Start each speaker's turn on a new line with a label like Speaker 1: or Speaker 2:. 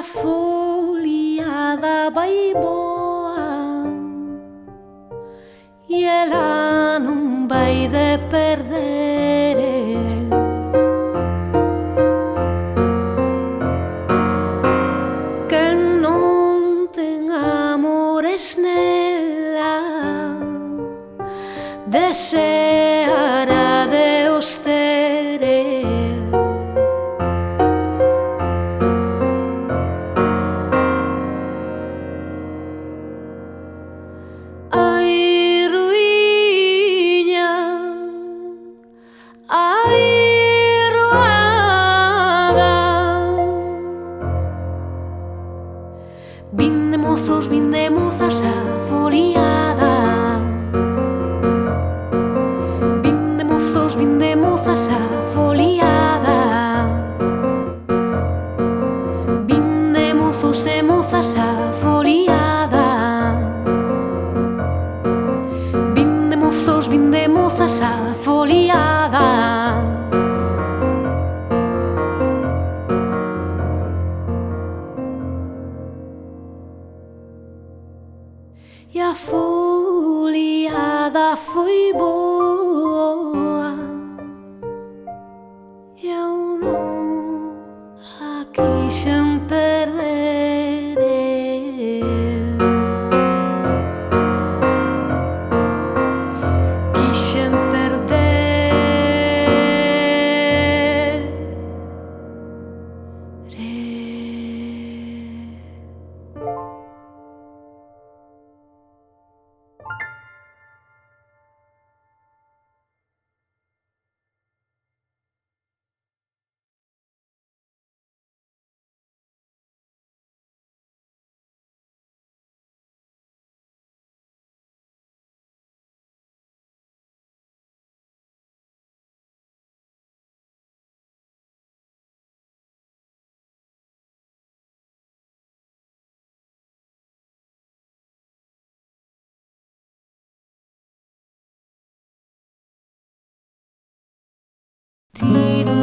Speaker 1: foliada vai boa e ela não vai de perder. Que não tem amores nela, deseará de os ter. Ai, ruíña, ai, roada. Vin de mozos, vin de mozas a foliada. Vin de mozos, vin de mozas a foliada. Vin de mozos e mozas a foliada. Vin de mozos, vin de mozas a foliada. E a foliada foi boa e eu não a quis perder. Quis perder. Ti